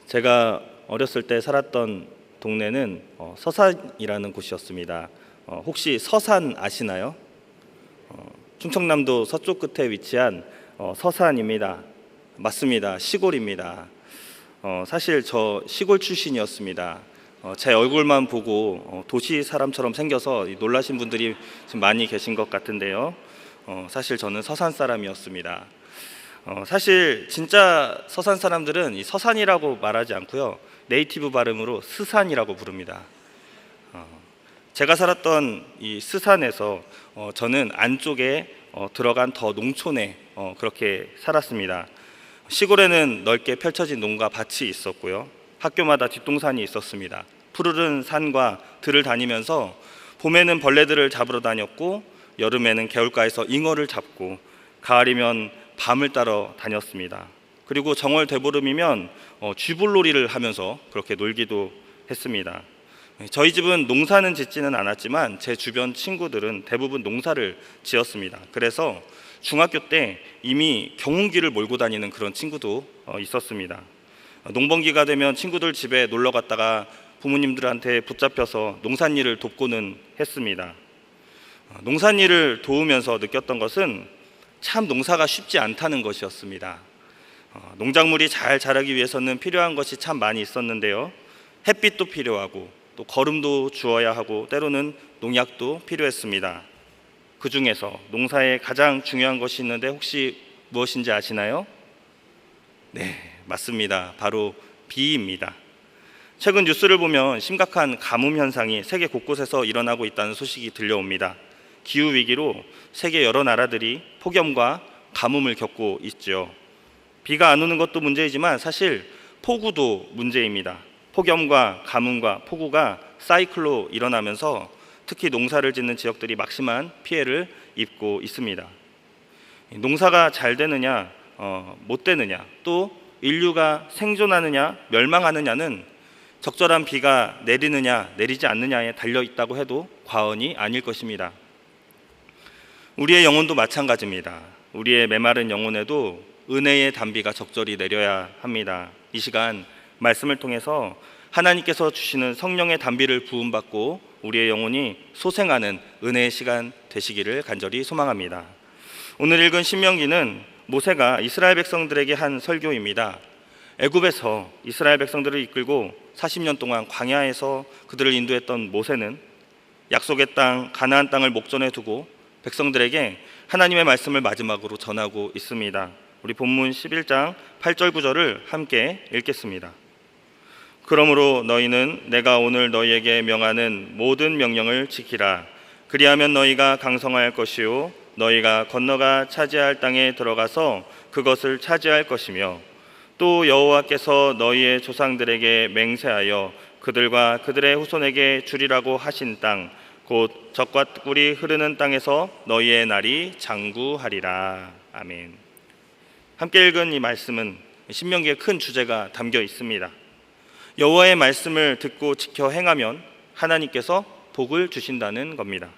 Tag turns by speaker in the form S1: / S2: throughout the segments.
S1: 제가 어렸을 때 살았던 동네는 서산이라는 곳이었습니다. 혹시 서산 아시나요? 충청남도 서쪽 끝에 위치한 서산입니다. 맞습니다. 시골입니다. 사실 저 시골 출신이었습니다. 제 얼굴만 보고 도시 사람처럼 생겨서 놀라신 분들이 좀 많이 계신 것 같은데요. 사실 저는 서산 사람이었습니다. 사실 진짜 서산 사람들은 이 서산이라고 말하지 않고요, 네이티브 발음으로 스산이라고 부릅니다. 제가 살았던 이 스산에서 저는 안쪽에 들어간 더 농촌에 그렇게 살았습니다. 시골에는 넓게 펼쳐진 농가 밭이 있었고요, 학교마다 뒷동산이 있었습니다. 푸르른 산과 들을 다니면서 봄에는 벌레들을 잡으러 다녔고, 여름에는 개울가에서 잉어를 잡고, 가을이면 밤을 따러 다녔습니다. 그리고 정월 대보름이면 쥐불놀이를 하면서 그렇게 놀기도 했습니다. 저희 집은 농사는 짓지는 않았지만 제 주변 친구들은 대부분 농사를 지었습니다. 그래서 중학교 때 이미 경운기를 몰고 다니는 그런 친구도 있었습니다. 농번기가 되면 친구들 집에 놀러 갔다가 부모님들한테 붙잡혀서 농산일을 돕고는 했습니다. 농산일을 도우면서 느꼈던 것은 참 농사가 쉽지 않다는 것이었습니다. 농작물이 잘 자라기 위해서는 필요한 것이 참 많이 있었는데요, 햇빛도 필요하고 또 거름도 주어야 하고 때로는 농약도 필요했습니다. 그 중에서 농사에 가장 중요한 것이 있는데 혹시 무엇인지 아시나요? 네, 맞습니다. 바로 비입니다. 최근 뉴스를 보면 심각한 가뭄 현상이 세계 곳곳에서 일어나고 있다는 소식이 들려옵니다. 기후위기로 세계 여러 나라들이 폭염과 가뭄을 겪고 있죠. 비가 안 오는 것도 문제이지만 사실 폭우도 문제입니다. 폭염과 가뭄과 폭우가 사이클로 일어나면서 특히 농사를 짓는 지역들이 막심한 피해를 입고 있습니다. 농사가 잘 되느냐 못 되느냐, 또 인류가 생존하느냐 멸망하느냐는 적절한 비가 내리느냐 내리지 않느냐에 달려 있다고 해도 과언이 아닐 것입니다. 우리의 영혼도 마찬가지입니다. 우리의 메마른 영혼에도 은혜의 단비가 적절히 내려야 합니다. 이 시간 말씀을 통해서 하나님께서 주시는 성령의 단비를 부음받고 우리의 영혼이 소생하는 은혜의 시간 되시기를 간절히 소망합니다. 오늘 읽은 신명기는 모세가 이스라엘 백성들에게 한 설교입니다. 애굽에서 이스라엘 백성들을 이끌고 40년 동안 광야에서 그들을 인도했던 모세는 약속의 땅 가나안 땅을 목전에 두고 백성들에게 하나님의 말씀을 마지막으로 전하고 있습니다. 우리 본문 11장 8절 9절을 함께 읽겠습니다. 그러므로 너희는 내가 오늘 너희에게 명하는 모든 명령을 지키라. 그리하면 너희가 강성할 것이요 너희가 건너가 차지할 땅에 들어가서 그것을 차지할 것이며, 또 여호와께서 너희의 조상들에게 맹세하여 그들과 그들의 후손에게 주리라고 하신 땅, 곧 젖과 꿀이 흐르는 땅에서 너희의 날이 장구하리라. 아멘. 함께 읽은 이 말씀은 신명기의 큰 주제가 담겨 있습니다. 여호와의 말씀을 듣고 지켜 행하면 하나님께서 복을 주신다는 겁니다.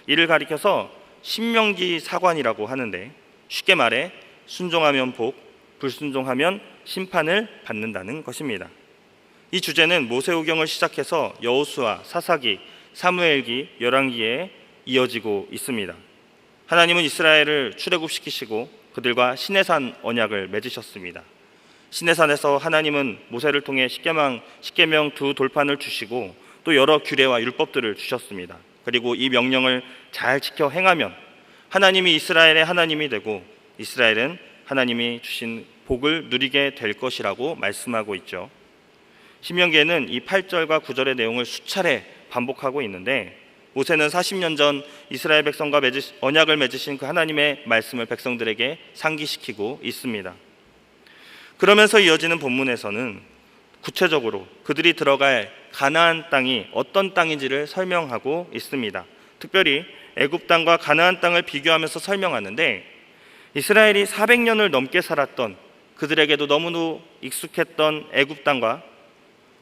S1: 이를 가리켜서 신명기 사관이라고 하는데, 쉽게 말해 순종하면 복, 불순종하면 심판을 받는다는 것입니다. 이 주제는 모세오경을 시작해서 여호수아, 사사기, 사무엘기, 열왕기에 이어지고 있습니다. 하나님은 이스라엘을 출애굽시키시고 그들과 시내산 언약을 맺으셨습니다. 시내산에서 하나님은 모세를 통해 십계명 두 돌판을 주시고 또 여러 규례와 율법들을 주셨습니다. 그리고 이 명령을 잘 지켜 행하면 하나님이 이스라엘의 하나님이 되고 이스라엘은 하나님이 주신 복을 누리게 될 것이라고 말씀하고 있죠. 신명기에는 이 8절과 9절의 내용을 수차례 반복하고 있는데, 모세는 40년 전 이스라엘 백성과 언약을 맺으신 그 하나님의 말씀을 백성들에게 상기시키고 있습니다. 그러면서 이어지는 본문에서는 구체적으로 그들이 들어갈 가나안 땅이 어떤 땅인지를 설명하고 있습니다. 특별히 애굽 땅과 가나안 땅을 비교하면서 설명하는데, 이스라엘이 400년을 넘게 살았던, 그들에게도 너무도 익숙했던 애굽 땅과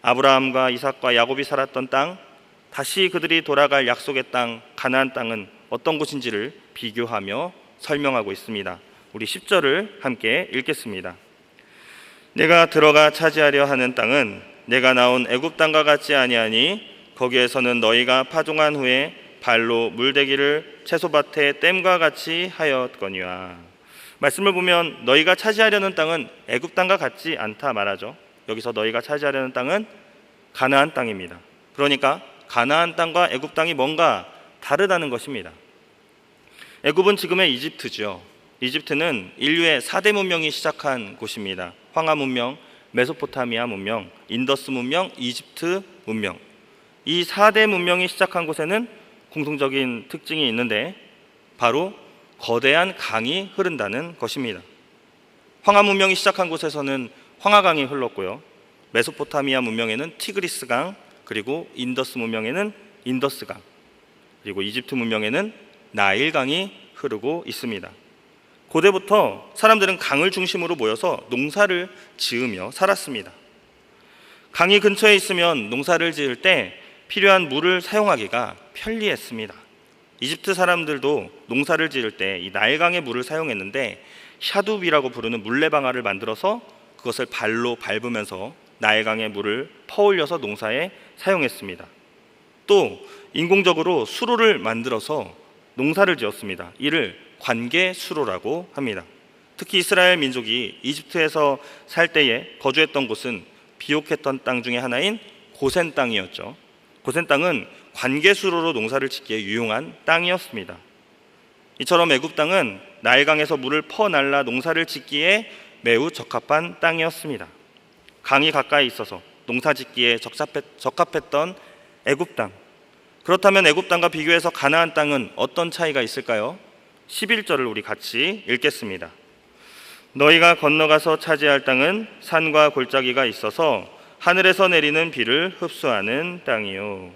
S1: 아브라함과 이삭과 야곱이 살았던 땅, 다시 그들이 돌아갈 약속의 땅 가나안 땅은 어떤 곳인지를 비교하며 설명하고 있습니다. 우리 10절을 함께 읽겠습니다. 내가 들어가 차지하려 하는 땅은 내가 나온 애굽 땅과 같지 아니하니 거기에서는 너희가 파종한 후에 발로 물대기를 채소밭에 댐과 같이 하였거니와. 말씀을 보면 너희가 차지하려는 땅은 애굽 땅과 같지 않다 말하죠. 여기서 너희가 차지하려는 땅은 가나안 땅입니다. 그러니까 가나안 땅과 애굽 땅이 뭔가 다르다는 것입니다. 애굽은 지금의 이집트죠. 이집트는 인류의 4대 문명이 시작한 곳입니다. 황하 문명, 메소포타미아 문명, 인더스 문명, 이집트 문명. 이 4대 문명이 시작한 곳에는 공통적인 특징이 있는데 바로 거대한 강이 흐른다는 것입니다. 황하 문명이 시작한 곳에서는 황하강이 흘렀고요. 메소포타미아 문명에는 티그리스강, 그리고 인더스 문명에는 인더스강, 그리고 이집트 문명에는 나일강이 흐르고 있습니다. 고대부터 사람들은 강을 중심으로 모여서 농사를 지으며 살았습니다. 강이 근처에 있으면 농사를 지을 때 필요한 물을 사용하기가 편리했습니다. 이집트 사람들도 농사를 지을 때 이 나일강의 물을 사용했는데 샤둡이라고 부르는 물레방아를 만들어서 그것을 발로 밟으면서 나일강의 물을 퍼올려서 농사에 사용했습니다. 또 인공적으로 수로를 만들어서 농사를 지었습니다. 이를 관계수로라고 합니다. 특히 이스라엘 민족이 이집트에서 살 때에 거주했던 곳은 비옥했던 땅 중에 하나인 고센 땅이었죠. 고센 땅은 관계수로로 농사를 짓기에 유용한 땅이었습니다. 이처럼 애굽 땅은 나일강에서 물을 퍼날라 농사를 짓기에 매우 적합한 땅이었습니다. 강이 가까이 있어서 농사 짓기에 적합했던 애굽 땅. 그렇다면 애굽 땅과 비교해서 가나안 땅은 어떤 차이가 있을까요? 11절을 우리 같이 읽겠습니다. 너희가 건너가서 차지할 땅은 산과 골짜기가 있어서 하늘에서 내리는 비를 흡수하는 땅이요.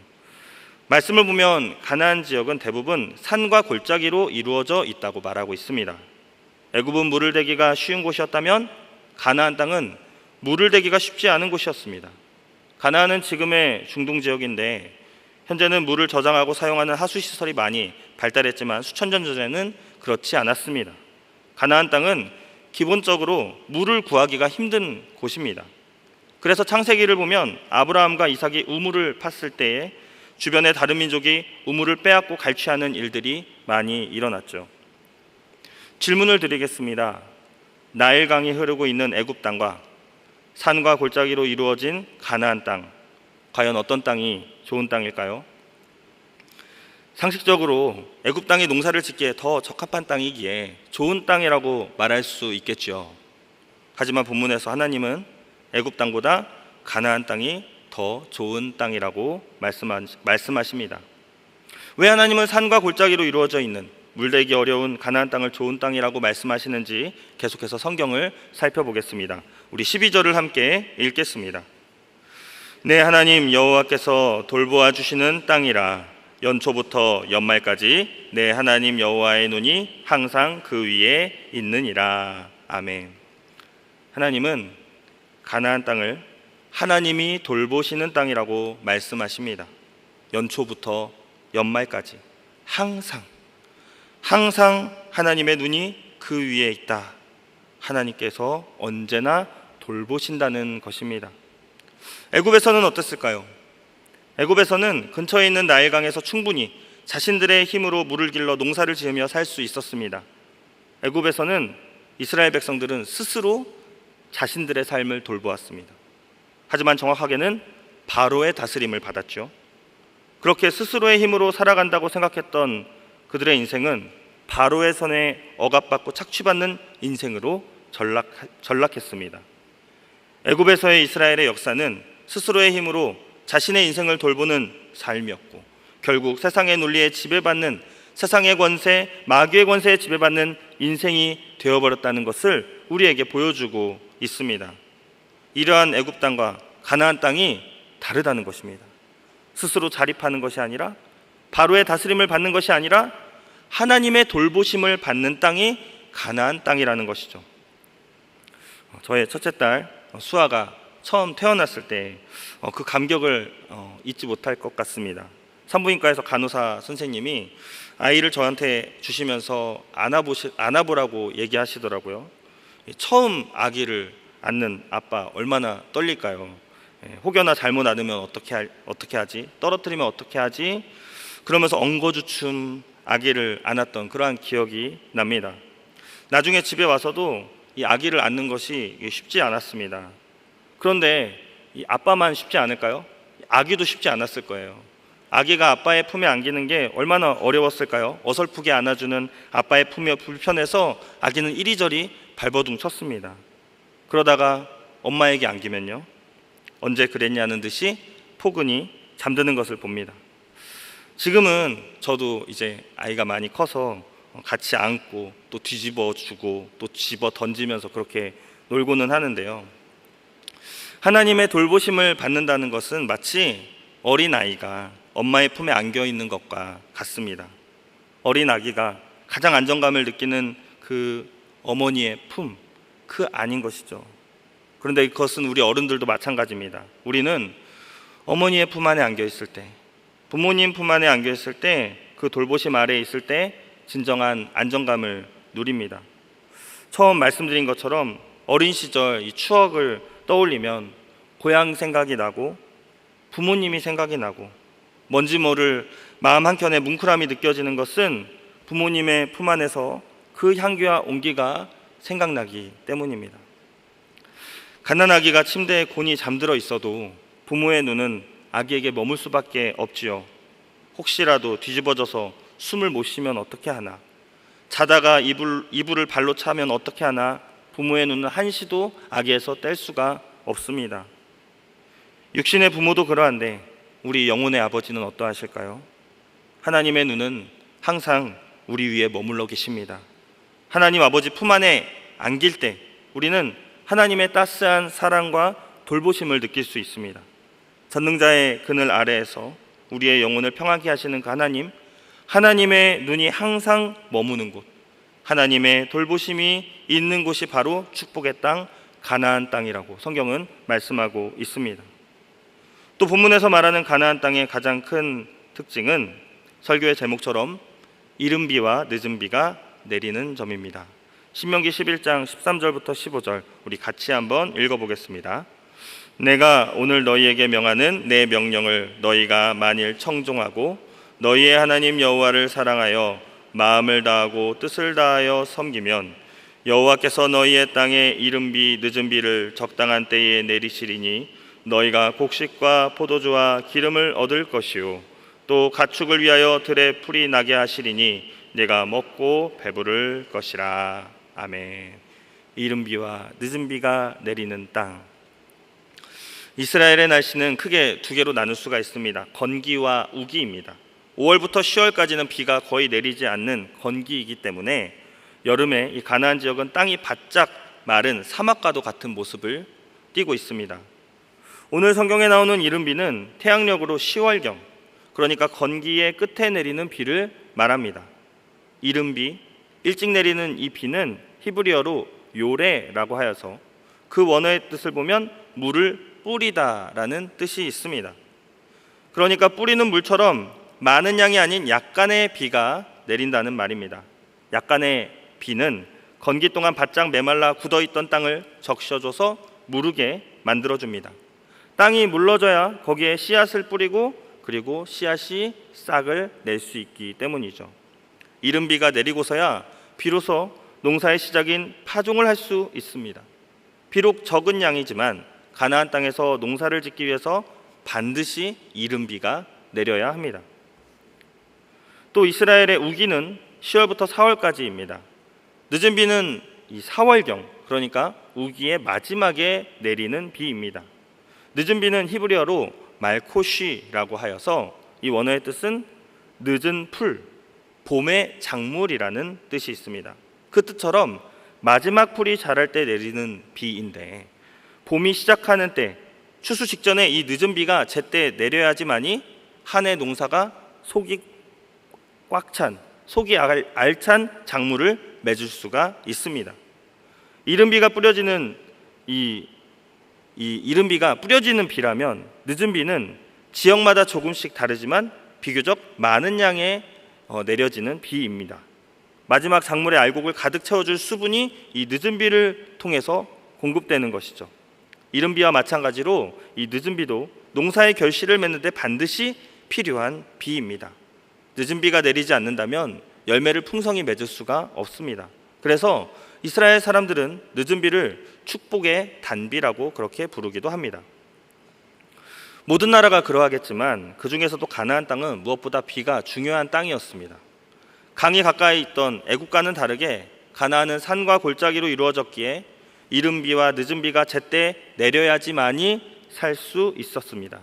S1: 말씀을 보면 가나안 지역은 대부분 산과 골짜기로 이루어져 있다고 말하고 있습니다. 애굽은 물을 대기가 쉬운 곳이었다면 가나안 땅은 물을 대기가 쉽지 않은 곳이었습니다. 가나안은 지금의 중동 지역인데 현재는 물을 저장하고 사용하는 하수시설이 많이 발달했지만 수천 년 전에는 그렇지 않았습니다. 가나안 땅은 기본적으로 물을 구하기가 힘든 곳입니다. 그래서 창세기를 보면 아브라함과 이삭이 우물을 팠을 때에 주변의 다른 민족이 우물을 빼앗고 갈취하는 일들이 많이 일어났죠. 질문을 드리겠습니다. 나일강이 흐르고 있는 애굽 땅과 산과 골짜기로 이루어진 가나안 땅, 과연 어떤 땅이 좋은 땅일까요? 상식적으로 애굽 땅이 농사를 짓기에 더 적합한 땅이기에 좋은 땅이라고 말할 수 있겠죠. 하지만 본문에서 하나님은 애굽 땅보다 가나안 땅이 더 좋은 땅이라고 말씀하십니다. 왜 하나님은 산과 골짜기로 이루어져 있는 물대기 어려운 가나안 땅을 좋은 땅이라고 말씀하시는지 계속해서 성경을 살펴보겠습니다. 우리 12절을 함께 읽겠습니다. 내 하나님 여호와께서 돌보아 주시는 땅이라 연초부터 연말까지 내 하나님 여호와의 눈이 항상 그 위에 있느니라. 아멘. 하나님은 가나안 땅을 하나님이 돌보시는 땅이라고 말씀하십니다. 연초부터 연말까지 항상 하나님의 눈이 그 위에 있다. 하나님께서 언제나 돌보신다는 것입니다. 애굽에서는 어땠을까요? 애굽에서는 근처에 있는 나일강에서 충분히 자신들의 힘으로 물을 길러 농사를 지으며 살 수 있었습니다. 애굽에서는 이스라엘 백성들은 스스로 자신들의 삶을 돌보았습니다. 하지만 정확하게는 바로의 다스림을 받았죠. 그렇게 스스로의 힘으로 살아간다고 생각했던 그들의 인생은 바로의 손에 억압받고 착취받는 인생으로 전락했습니다. 애굽에서의 이스라엘의 역사는 스스로의 힘으로 자신의 인생을 돌보는 삶이었고 결국 세상의 논리에 지배받는, 세상의 권세, 마귀의 권세에 지배받는 인생이 되어버렸다는 것을 우리에게 보여주고 있습니다. 이러한 애굽 땅과 가나안 땅이 다르다는 것입니다. 스스로 자립하는 것이 아니라, 바로의 다스림을 받는 것이 아니라 하나님의 돌보심을 받는 땅이 가나안 땅이라는 것이죠. 저의 첫째 딸 수아가 처음 태어났을 때 그 감격을 잊지 못할 것 같습니다. 산부인과에서 간호사 선생님이 아이를 저한테 주시면서 안아보라고 얘기하시더라고요. 처음 아기를 않는 아빠 얼마나 떨릴까요? 혹여나 잘못 안으면 어떻게 하지? 떨어뜨리면 어떻게 하지? 그러면서 엉거주춤 아기를 안았던 그러한 기억이 납니다. 나중에 집에 와서도 이 아기를 안는 것이 쉽지 않았습니다. 그런데 이 아빠만 쉽지 않을까요? 아기도 쉽지 않았을 거예요. 아기가 아빠의 품에 안기는 게 얼마나 어려웠을까요? 어설프게 안아주는 아빠의 품이 불편해서 아기는 이리저리 발버둥 쳤습니다. 그러다가 엄마에게 안기면요, 언제 그랬냐는 듯이 포근히 잠드는 것을 봅니다. 지금은 저도 이제 아이가 많이 커서 같이 안고 또 뒤집어 주고 또 집어 던지면서 그렇게 놀고는 하는데요, 하나님의 돌보심을 받는다는 것은 마치 어린아이가 엄마의 품에 안겨 있는 것과 같습니다. 어린 아기가 가장 안정감을 느끼는 그 어머니의 품, 그 안인 것이죠. 그런데 그것은 우리 어른들도 마찬가지입니다. 우리는 어머니의 품 안에 안겨 있을 때, 부모님 품 안에 안겨 있을 때, 그 돌보심 아래에 있을 때 진정한 안정감을 누립니다. 처음 말씀드린 것처럼 어린 시절 이 추억을 떠올리면 고향 생각이 나고 부모님이 생각이 나고 뭔지 모를 마음 한켠에 뭉클함이 느껴지는 것은 부모님의 품 안에서 그 향기와 온기가 생각나기 때문입니다. 갓난아기가 침대에 곤히 잠들어 있어도 부모의 눈은 아기에게 머물 수밖에 없지요. 혹시라도 뒤집어져서 숨을 못 쉬면 어떻게 하나, 자다가 이불을 발로 차면 어떻게 하나, 부모의 눈은 한시도 아기에서 뗄 수가 없습니다. 육신의 부모도 그러한데 우리 영혼의 아버지는 어떠하실까요? 하나님의 눈은 항상 우리 위에 머물러 계십니다. 하나님 아버지 품 안에 안길 때 우리는 하나님의 따스한 사랑과 돌보심을 느낄 수 있습니다. 전능자의 그늘 아래에서 우리의 영혼을 평안케 하시는 그 하나님의 눈이 항상 머무는 곳, 하나님의 돌보심이 있는 곳이 바로 축복의 땅, 가나안 땅이라고 성경은 말씀하고 있습니다. 또 본문에서 말하는 가나안 땅의 가장 큰 특징은 설교의 제목처럼 이른 비와 늦은 비가 내리는 점입니다. 신명기 11장 13절부터 15절 우리 같이 한번 읽어보겠습니다. 내가 오늘 너희에게 명하는 내 명령을 너희가 만일 청종하고 너희의 하나님 여호와를 사랑하여 마음을 다하고 뜻을 다하여 섬기면 여호와께서 너희의 땅에 이른 비 늦은 비를 적당한 때에 내리시리니 너희가 곡식과 포도주와 기름을 얻을 것이요 또 가축을 위하여 들에 풀이 나게 하시리니 내가 먹고 배부를 것이라. 아멘. 이른 비와 늦은 비가 내리는 땅. 이스라엘의 날씨는 크게 두 개로 나눌 수가 있습니다. 건기와 우기입니다. 5월부터 10월까지는 비가 거의 내리지 않는 건기이기 때문에 여름에 이 가나안 지역은 땅이 바짝 마른 사막과도 같은 모습을 띠고 있습니다. 오늘 성경에 나오는 이른 비는 태양력으로 10월경, 그러니까 건기의 끝에 내리는 비를 말합니다. 이른 비, 일찍 내리는 이 비는 히브리어로 요레라고 하여서 그 원어의 뜻을 보면 물을 뿌리다라는 뜻이 있습니다. 그러니까 뿌리는 물처럼 많은 양이 아닌 약간의 비가 내린다는 말입니다. 약간의 비는 건기 동안 바짝 메말라 굳어있던 땅을 적셔줘서 무르게 만들어줍니다. 땅이 물러져야 거기에 씨앗을 뿌리고 그리고 씨앗이 싹을 낼 수 있기 때문이죠. 이른 비가 내리고서야 비로소 농사의 시작인 파종을 할 수 있습니다. 비록 적은 양이지만 가나안 땅에서 농사를 짓기 위해서 반드시 이른 비가 내려야 합니다. 또 이스라엘의 우기는 10월부터 4월까지입니다. 늦은 비는 이 4월경, 그러니까 우기의 마지막에 내리는 비입니다. 늦은 비는 히브리어로 말코쉬라고 하여서 이 원어의 뜻은 늦은 풀, 봄의 작물이라는 뜻이 있습니다. 그 뜻처럼 마지막 풀이 자랄 때 내리는 비인데 봄이 시작하는 때, 추수 직전에 이 늦은 비가 제때 내려야지만이 한 해 농사가 속이 꽉 찬, 속이 알찬 작물을 맺을 수가 있습니다. 이른 비가 뿌려지는 이른 비가 뿌려지는 비라면 늦은 비는 지역마다 조금씩 다르지만 비교적 많은 양의 내려지는 비입니다. 마지막 작물의 알곡을 가득 채워줄 수분이 이 늦은 비를 통해서 공급되는 것이죠. 이른 비와 마찬가지로 이 늦은 비도 농사의 결실을 맺는 데 반드시 필요한 비입니다. 늦은 비가 내리지 않는다면 열매를 풍성히 맺을 수가 없습니다. 그래서 이스라엘 사람들은 늦은 비를 축복의 단비라고 그렇게 부르기도 합니다. 모든 나라가 그러하겠지만 그 중에서도 가나안 땅은 무엇보다 비가 중요한 땅이었습니다. 강이 가까이 있던 애국과는 다르게 가나안은 산과 골짜기로 이루어졌기에 이른 비와 늦은 비가 제때 내려야지만이 살 수 있었습니다.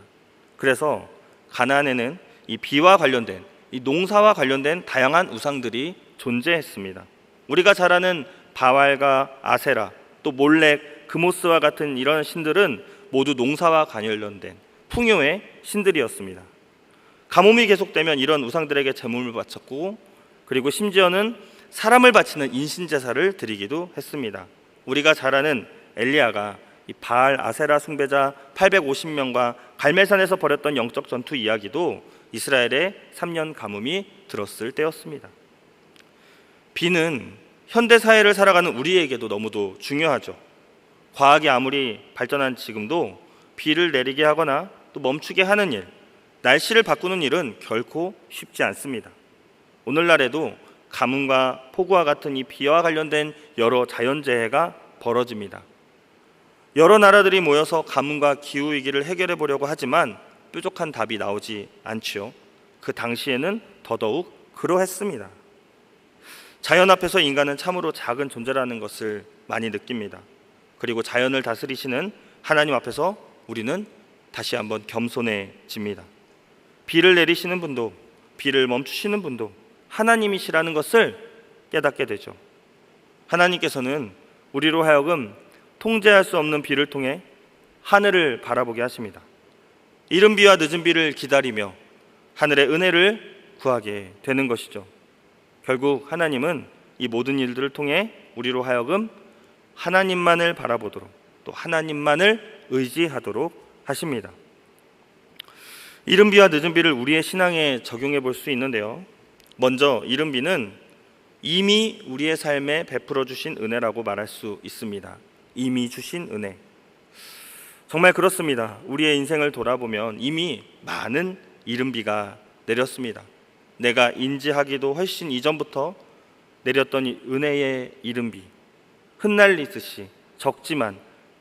S1: 그래서 가나안에는 이 비와 관련된, 이 농사와 관련된 다양한 우상들이 존재했습니다. 우리가 잘 아는 바알과 아세라, 또 몰렉, 그모스와 같은 이런 신들은 모두 농사와 관련된 풍요의 신들이었습니다. 가뭄이 계속되면 이런 우상들에게 제물을 바쳤고, 그리고 심지어는 사람을 바치는 인신제사를 드리기도 했습니다. 우리가 잘 아는 엘리야가 이 바알 아세라 숭배자 850명과 갈멜산에서 벌였던 영적 전투 이야기도 이스라엘의 3년 가뭄이 들었을 때였습니다. 비는 현대 사회를 살아가는 우리에게도 너무도 중요하죠. 과학이 아무리 발전한 지금도 비를 내리게 하거나 또 멈추게 하는 일, 날씨를 바꾸는 일은 결코 쉽지 않습니다. 오늘날에도 가뭄과 폭우와 같은 이 비와 관련된 여러 자연재해가 벌어집니다. 여러 나라들이 모여서 가뭄과 기후위기를 해결해 보려고 하지만 뾰족한 답이 나오지 않지요. 그 당시에는 더더욱 그러했습니다. 자연 앞에서 인간은 참으로 작은 존재라는 것을 많이 느낍니다. 그리고 자연을 다스리시는 하나님 앞에서 우리는 다시 한번 겸손해집니다. 비를 내리시는 분도 비를 멈추시는 분도 하나님이시라는 것을 깨닫게 되죠. 하나님께서는 우리로 하여금 통제할 수 없는 비를 통해 하늘을 바라보게 하십니다. 이른 비와 늦은 비를 기다리며 하늘의 은혜를 구하게 되는 것이죠. 결국 하나님은 이 모든 일들을 통해 우리로 하여금 하나님만을 바라보도록, 또 하나님만을 의지하도록 하십니다. 이른 비와 늦은 비를 우리의 신앙에 적용해 볼 수 있는데요. 먼저 이른 비는 이미 우리의 삶에 베풀어 주신 은혜라고 말할 수 있습니다. 이미 주신 은혜. 정말 그렇습니다. 우리의 인생을 돌아보면 이미 많은 이른 비가 내렸습니다. 내가 인지하기도 훨씬 이전부터 내렸던 이 은혜의 이른 비, 흩날리듯이 적지만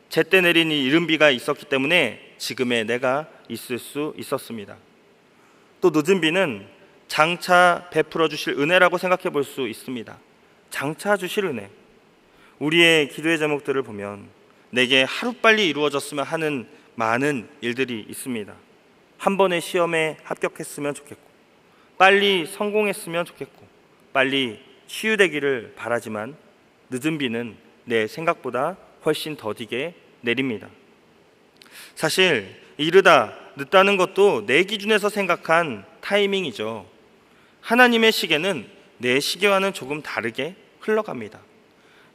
S1: 제때 내린 이 이른 비가 있었기 때문에 지금의 내가 있을 수 있었습니다. 또 늦은 비는 장차 베풀어 주실 은혜라고 생각해 볼 수 있습니다. 장차 주실 은혜. 우리의 기도의 제목들을 보면 내게 하루빨리 이루어졌으면 하는 많은 일들이 있습니다. 한 번의 시험에 합격했으면 좋겠고, 빨리 성공했으면 좋겠고, 빨리 치유되기를 바라지만 늦은 비는 내 생각보다 훨씬 더디게 내립니다. 사실 이르다, 늦다는 것도 내 기준에서 생각한 타이밍이죠. 하나님의 시계는 내 시계와는 조금 다르게 흘러갑니다.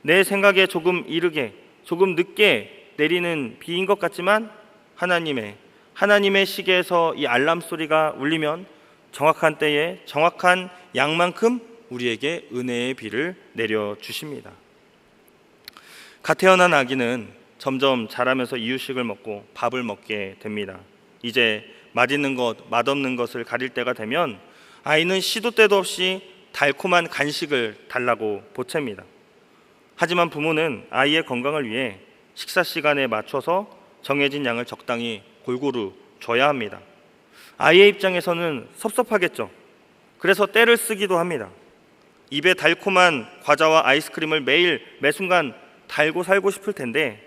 S1: 내 생각에 조금 이르게, 조금 늦게 내리는 비인 것 같지만 하나님의 시계에서 이 알람 소리가 울리면 정확한 때에 정확한 양만큼 우리에게 은혜의 비를 내려주십니다. 갓 태어난 아기는 점점 자라면서 이유식을 먹고 밥을 먹게 됩니다. 이제 맛있는 것, 맛없는 것을 가릴 때가 되면 아이는 시도 때도 없이 달콤한 간식을 달라고 보챕니다. 하지만 부모는 아이의 건강을 위해 식사 시간에 맞춰서 정해진 양을 적당히 골고루 줘야 합니다. 아이의 입장에서는 섭섭하겠죠. 그래서 떼를 쓰기도 합니다. 입에 달콤한 과자와 아이스크림을 매일 매순간 달고 살고 싶을 텐데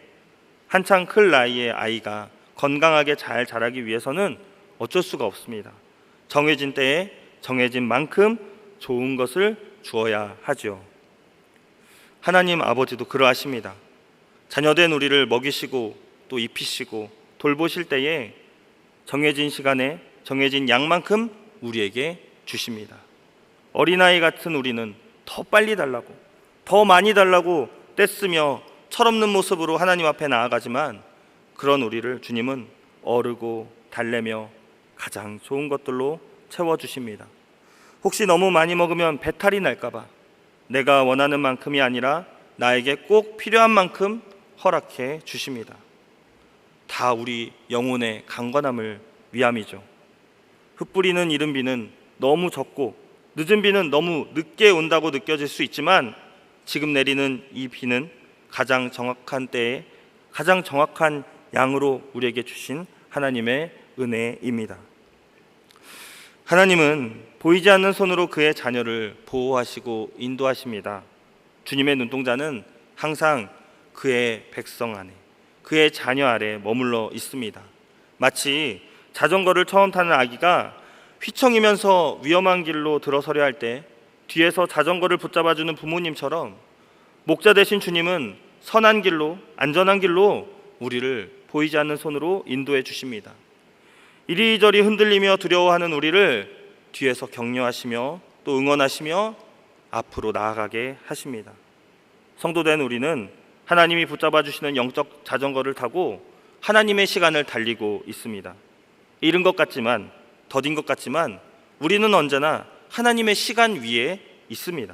S1: 한창 클 나이의 아이가 건강하게 잘 자라기 위해서는 어쩔 수가 없습니다. 정해진 때에 정해진 만큼 좋은 것을 주어야 하죠. 하나님 아버지도 그러하십니다. 자녀된 우리를 먹이시고 또 입히시고 돌보실 때에 정해진 시간에 정해진 양만큼 우리에게 주십니다. 어린아이 같은 우리는 더 빨리 달라고, 더 많이 달라고 떼쓰며 철없는 모습으로 하나님 앞에 나아가지만 그런 우리를 주님은 어르고 달래며 가장 좋은 것들로 채워주십니다. 혹시 너무 많이 먹으면 배탈이 날까 봐 내가 원하는 만큼이 아니라 나에게 꼭 필요한 만큼 허락해 주십니다. 다 우리 영혼의 강건함을 위함이죠. 흩뿌리는 이른 비는 너무 적고 늦은 비는 너무 늦게 온다고 느껴질 수 있지만 지금 내리는 이 비는 가장 정확한 때에 가장 정확한 양으로 우리에게 주신 하나님의 은혜입니다. 하나님은 보이지 않는 손으로 그의 자녀를 보호하시고 인도하십니다. 주님의 눈동자는 항상 그의 백성 안에, 그의 자녀 아래 머물러 있습니다. 마치 자전거를 처음 타는 아기가 휘청이면서 위험한 길로 들어서려 할 때 뒤에서 자전거를 붙잡아주는 부모님처럼 목자 되신 주님은 선한 길로, 안전한 길로 우리를 보이지 않는 손으로 인도해 주십니다. 이리저리 흔들리며 두려워하는 우리를 뒤에서 격려하시며 또 응원하시며 앞으로 나아가게 하십니다. 성도된 우리는 하나님이 붙잡아 주시는 영적 자전거를 타고 하나님의 시간을 달리고 있습니다. 이른 것 같지만, 더딘 것 같지만 우리는 언제나 하나님의 시간 위에 있습니다.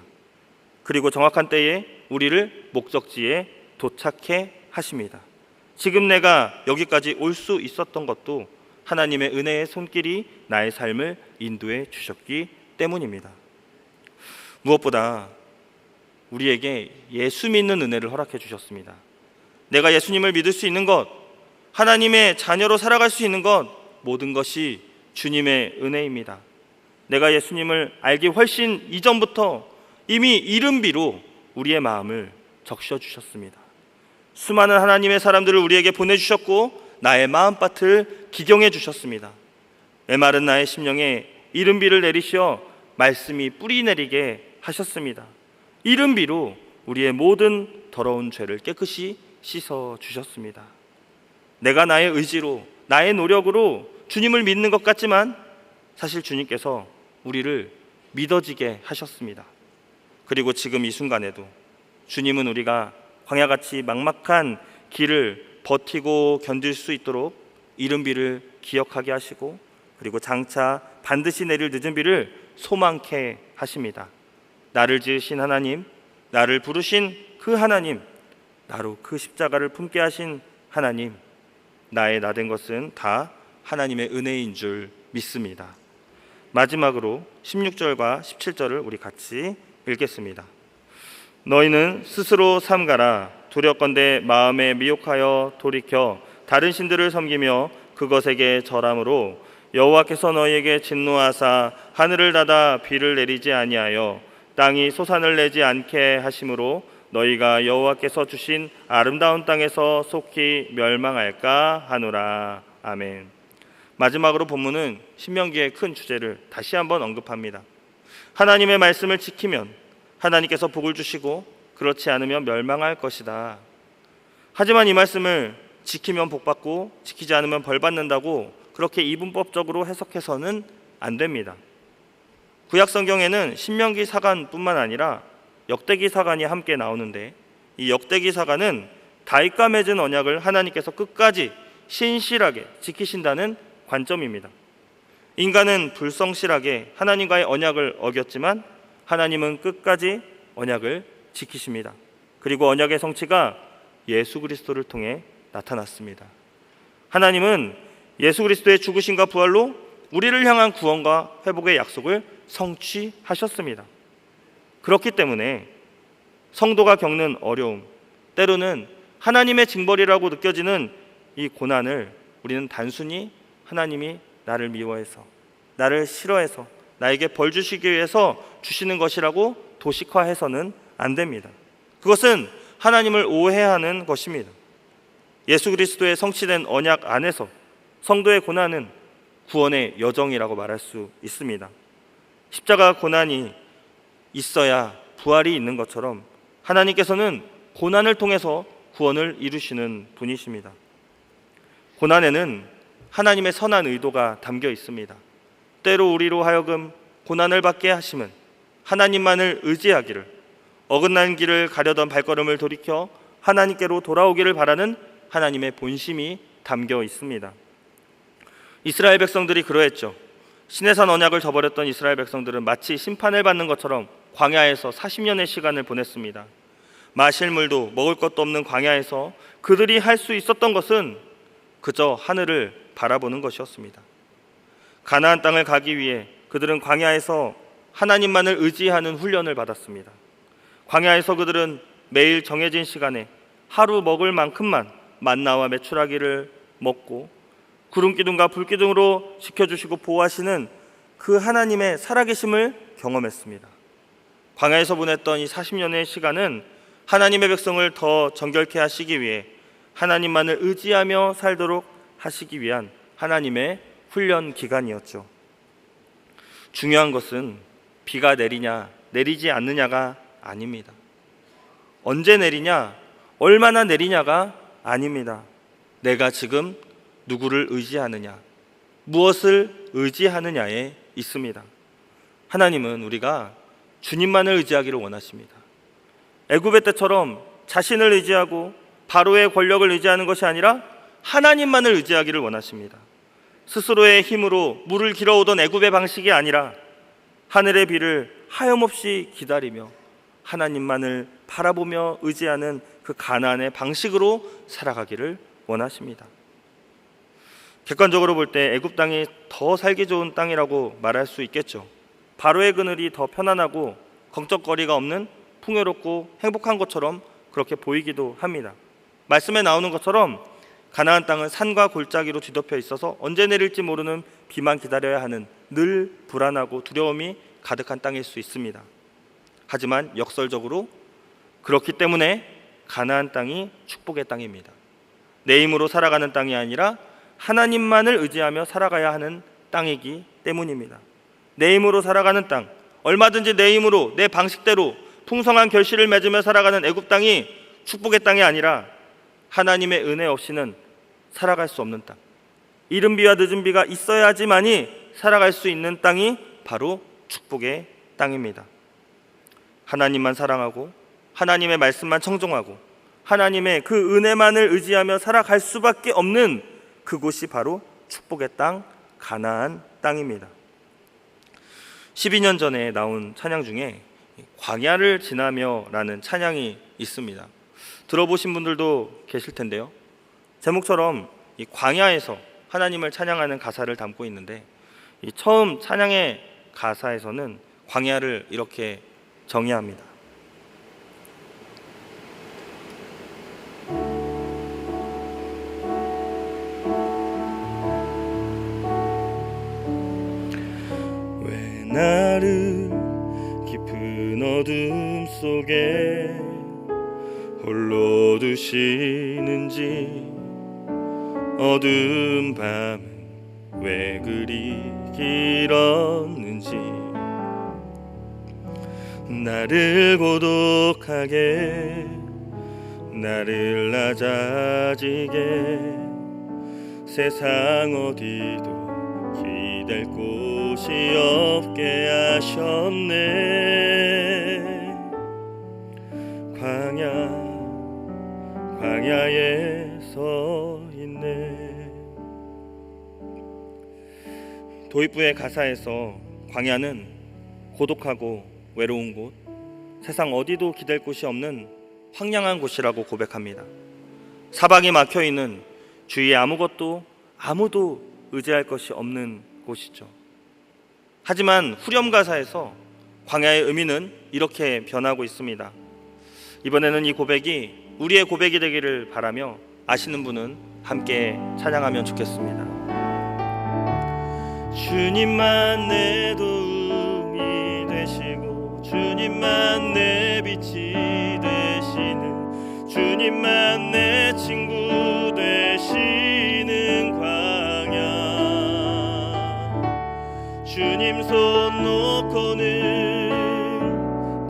S1: 그리고 정확한 때에 우리를 목적지에 도착해 하십니다. 지금 내가 여기까지 올 수 있었던 것도 하나님의 은혜의 손길이 나의 삶을 인도해 주셨기 때문입니다. 무엇보다 우리에게 예수 믿는 은혜를 허락해 주셨습니다. 내가 예수님을 믿을 수 있는 것, 하나님의 자녀로 살아갈 수 있는 것, 모든 것이 주님의 은혜입니다. 내가 예수님을 알기 훨씬 이전부터 이미 이른 비로 우리의 마음을 적셔주셨습니다. 수많은 하나님의 사람들을 우리에게 보내주셨고 나의 마음밭을 기경해 주셨습니다. 메마른 나의 심령에 이른 비를 내리시어 말씀이 뿌리 내리게 하셨습니다. 이른 비로 우리의 모든 더러운 죄를 깨끗이 씻어 주셨습니다. 내가 나의 의지로, 나의 노력으로 주님을 믿는 것 같지만 사실 주님께서 우리를 믿어지게 하셨습니다. 그리고 지금 이 순간에도 주님은 우리가 광야같이 막막한 길을 버티고 견딜 수 있도록 이른 비를 기억하게 하시고 그리고 장차 반드시 내릴 늦은 비를 소망케 하십니다. 나를 지으신 하나님, 나를 부르신 그 하나님, 나로 그 십자가를 품게 하신 하나님, 나의 나 된 것은 다 하나님의 은혜인 줄 믿습니다. 마지막으로 16절과 17절을 우리 같이 읽겠습니다. 너희는 스스로 삼가라. 두렵건대 마음에 미혹하여 돌이켜 다른 신들을 섬기며 그것에게 절함으로 여호와께서 너희에게 진노하사 하늘을 닫아 비를 내리지 아니하여 땅이 소산을 내지 않게 하심으로 너희가 여호와께서 주신 아름다운 땅에서 속히 멸망할까 하노라. 아멘. 마지막으로 본문은 신명기의 큰 주제를 다시 한번 언급합니다. 하나님의 말씀을 지키면 하나님께서 복을 주시고 그렇지 않으면 멸망할 것이다. 하지만 이 말씀을 지키면 복받고 지키지 않으면 벌받는다고 그렇게 이분법적으로 해석해서는 안 됩니다. 구약 성경에는 신명기 사관뿐만 아니라 역대기 사관이 함께 나오는데 이 역대기 사관은 다윗과 맺은 언약을 하나님께서 끝까지 신실하게 지키신다는 관점입니다. 인간은 불성실하게 하나님과의 언약을 어겼지만 하나님은 끝까지 언약을 지키십니다. 그리고 언약의 성취가 예수 그리스도를 통해 나타났습니다. 하나님은 예수 그리스도의 죽으심과 부활로 우리를 향한 구원과 회복의 약속을 성취하셨습니다. 그렇기 때문에 성도가 겪는 어려움, 때로는 하나님의 징벌이라고 느껴지는 이 고난을 우리는 단순히 하나님이 나를 미워해서, 나를 싫어해서, 나에게 벌 주시기 위해서 주시는 것이라고 도식화해서는 안 됩니다. 그것은 하나님을 오해하는 것입니다. 예수 그리스도의 성취된 언약 안에서 성도의 고난은 구원의 여정이라고 말할 수 있습니다. 십자가 고난이 있어야 부활이 있는 것처럼 하나님께서는 고난을 통해서 구원을 이루시는 분이십니다. 고난에는 하나님의 선한 의도가 담겨 있습니다. 때로 우리로 하여금 고난을 받게 하심은 하나님만을 의지하기를, 어긋난 길을 가려던 발걸음을 돌이켜 하나님께로 돌아오기를 바라는 하나님의 본심이 담겨 있습니다. 이스라엘 백성들이 그러했죠. 시내산 언약을 저버렸던 이스라엘 백성들은 마치 심판을 받는 것처럼 광야에서 40년의 시간을 보냈습니다. 마실 물도 먹을 것도 없는 광야에서 그들이 할 수 있었던 것은 그저 하늘을 바라보는 것이었습니다. 가나안 땅을 가기 위해 그들은 광야에서 하나님만을 의지하는 훈련을 받았습니다. 광야에서 그들은 매일 정해진 시간에 하루 먹을 만큼만 만나와 메추라기를 먹고 구름기둥과 불기둥으로 지켜주시고 보호하시는 그 하나님의 살아계심을 경험했습니다. 광야에서 보냈던 이 40년의 시간은 하나님의 백성을 더 정결케 하시기 위해 하나님만을 의지하며 살도록 하시기 위한 하나님의 훈련 기간이었죠. 중요한 것은 비가 내리냐 내리지 않느냐가 아닙니다. 언제 내리냐 얼마나 내리냐가 아닙니다. 내가 지금 누구를 의지하느냐 무엇을 의지하느냐에 있습니다. 하나님은 우리가 주님만을 의지하기를 원하십니다. 애굽의 때처럼 자신을 의지하고 바로의 권력을 의지하는 것이 아니라 하나님만을 의지하기를 원하십니다. 스스로의 힘으로 물을 길어오던 애굽의 방식이 아니라 하늘의 비를 하염없이 기다리며 하나님만을 바라보며 의지하는 그 가나안의 방식으로 살아가기를 원하십니다. 객관적으로 볼 때 애굽 땅이 더 살기 좋은 땅이라고 말할 수 있겠죠. 바로의 그늘이 더 편안하고 걱정거리가 없는 풍요롭고 행복한 것처럼 그렇게 보이기도 합니다. 말씀에 나오는 것처럼 가나안 땅은 산과 골짜기로 뒤덮여 있어서 언제 내릴지 모르는 비만 기다려야 하는 늘 불안하고 두려움이 가득한 땅일 수 있습니다. 하지만 역설적으로 그렇기 때문에 가나안 땅이 축복의 땅입니다. 내 힘으로 살아가는 땅이 아니라 하나님만을 의지하며 살아가야 하는 땅이기 때문입니다. 내 힘으로 살아가는 땅, 얼마든지 내 힘으로 내 방식대로 풍성한 결실을 맺으며 살아가는 애굽 땅이 축복의 땅이 아니라 하나님의 은혜 없이는 살아갈 수 없는 땅, 이른 비와 늦은 비가 있어야지만이 살아갈 수 있는 땅이 바로 축복의 땅입니다. 하나님만 사랑하고 하나님의 말씀만 청종하고 하나님의 그 은혜만을 의지하며 살아갈 수밖에 없는 그곳이 바로 축복의 땅, 가나안 땅입니다. 12년 전에 나온 찬양 중에 광야를 지나며 라는 찬양이 있습니다. 들어보신 분들도 계실 텐데요. 제목처럼 이 광야에서 하나님을 찬양하는 가사를 담고 있는데 이 처음 찬양의 가사에서는 광야를 이렇게 정의합니다. 왜 나를 깊은 어둠 속에 홀로 두시는지 어두운 밤은 왜 그리 길었는지 나를 고독하게 나를 낮아지게 세상 어디도 기댈 곳이 없게 하셨네. 광야에 서 있네. 도입부의 가사에서 광야는 고독하고 외로운 곳, 세상 어디도 기댈 곳이 없는 황량한 곳이라고 고백합니다. 사방이 막혀있는 주위에 아무도 의지할 것이 없는 곳이죠. 하지만 후렴 가사에서 광야의 의미는 이렇게 변하고 있습니다. 이번에는 이 고백이 우리의 고백이 되기를 바라며 아시는 분은 함께 찬양하면 좋겠습니다. 주님만 내 도움이 되시고 주님만 내 빛이 되시는 주님만 내 친구 되시는 광야 주님 손 놓고는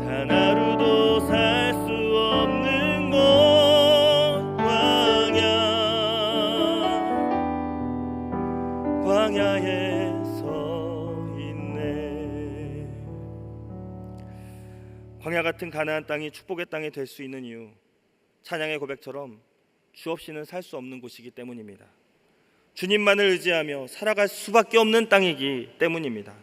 S1: 단 하루도 살 수 없는 곳 광야에 서 있네. 광야 같은 가나안 땅이 축복의 땅이 될 수 있는 이유, 찬양의 고백처럼 주 없이는 살 수 없는 곳이기 때문입니다. 주님만을 의지하며 살아갈 수밖에 없는 땅이기 때문입니다.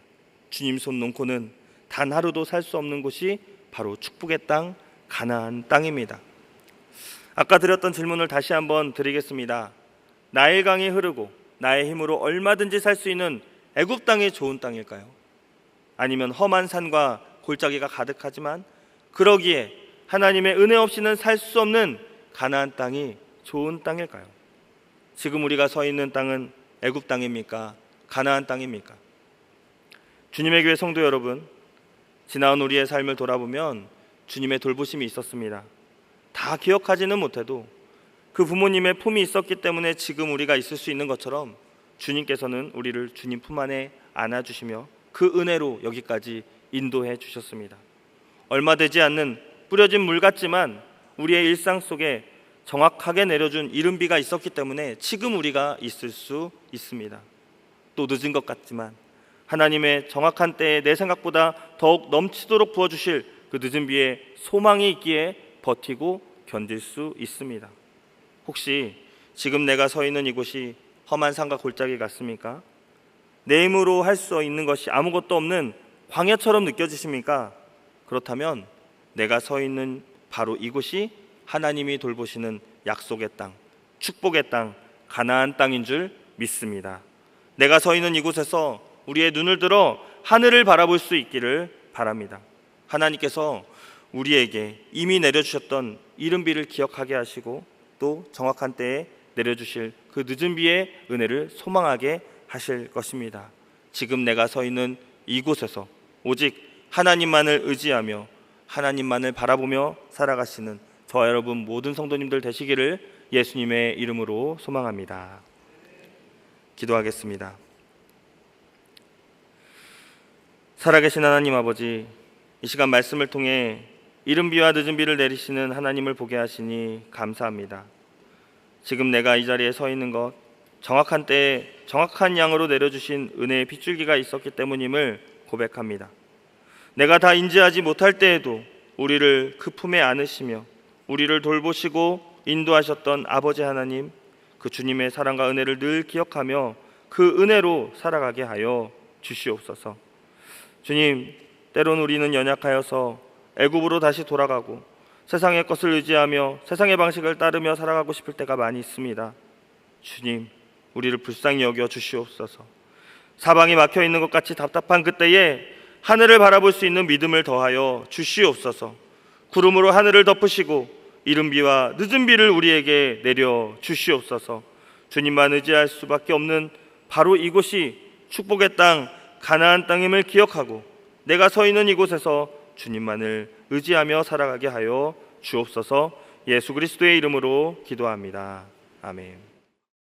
S1: 주님 손 놓고는 단 하루도 살 수 없는 곳이 바로 축복의 땅, 가나안 땅입니다. 아까 드렸던 질문을 다시 한번 드리겠습니다. 나일강이 흐르고 나의 힘으로 얼마든지 살 수 있는 애굽 땅이 좋은 땅일까요? 아니면 험한 산과 골짜기가 가득하지만 그러기에 하나님의 은혜 없이는 살 수 없는 가나안 땅이 좋은 땅일까요? 지금 우리가 서 있는 땅은 애굽 땅입니까? 가나안 땅입니까? 주님의 교회 성도 여러분, 지나온 우리의 삶을 돌아보면 주님의 돌보심이 있었습니다. 다 기억하지는 못해도 그 부모님의 품이 있었기 때문에 지금 우리가 있을 수 있는 것처럼 주님께서는 우리를 주님 품 안에 안아주시며 그 은혜로 여기까지 인도해 주셨습니다. 얼마 되지 않는 뿌려진 물 같지만 우리의 일상 속에 정확하게 내려준 이른비가 있었기 때문에 지금 우리가 있을 수 있습니다. 또 늦은 것 같지만 하나님의 정확한 때에 내 생각보다 더욱 넘치도록 부어주실 그 늦은 비에 소망이 있기에 버티고 견딜 수 있습니다. 혹시 지금 내가 서 있는 이곳이 험한 산과 골짜기 같습니까? 내 힘으로 할 수 있는 것이 아무것도 없는 광야처럼 느껴지십니까? 그렇다면 내가 서 있는 바로 이곳이 하나님이 돌보시는 약속의 땅, 축복의 땅, 가나안 땅인 줄 믿습니다. 내가 서 있는 이곳에서 우리의 눈을 들어 하늘을 바라볼 수 있기를 바랍니다. 하나님께서 우리에게 이미 내려주셨던 이른 비를 기억하게 하시고 또 정확한 때에 내려주실 그 늦은 비의 은혜를 소망하게 하실 것입니다. 지금 내가 서 있는 이곳에서 오직 하나님만을 의지하며 하나님만을 바라보며 살아가시는 저와 여러분 모든 성도님들 되시기를 예수님의 이름으로 소망합니다. 기도하겠습니다. 살아계신 하나님 아버지, 이 시간 말씀을 통해 이른 비와 늦은 비를 내리시는 하나님을 보게 하시니 감사합니다. 지금 내가 이 자리에 서 있는 것, 정확한 때에 정확한 양으로 내려주신 은혜의 빗줄기가 있었기 때문임을 고백합니다. 내가 다 인지하지 못할 때에도 우리를 그 품에 안으시며 우리를 돌보시고 인도하셨던 아버지 하나님, 그 주님의 사랑과 은혜를 늘 기억하며 그 은혜로 살아가게 하여 주시옵소서. 주님, 때론 우리는 연약하여서 애굽으로 다시 돌아가고 세상의 것을 의지하며 세상의 방식을 따르며 살아가고 싶을 때가 많이 있습니다. 주님, 우리를 불쌍히 여겨 주시옵소서. 사방이 막혀 있는 것 같이 답답한 그때에 하늘을 바라볼 수 있는 믿음을 더하여 주시옵소서. 구름으로 하늘을 덮으시고 이른 비와 늦은 비를 우리에게 내려 주시옵소서. 주님만 의지할 수밖에 없는 바로 이곳이 축복의 땅, 가나안 땅임을 기억하고 내가 서 있는 이곳에서 주님만을 의지하며 살아가게 하여 주옵소서. 예수 그리스도의 이름으로 기도합니다. 아멘.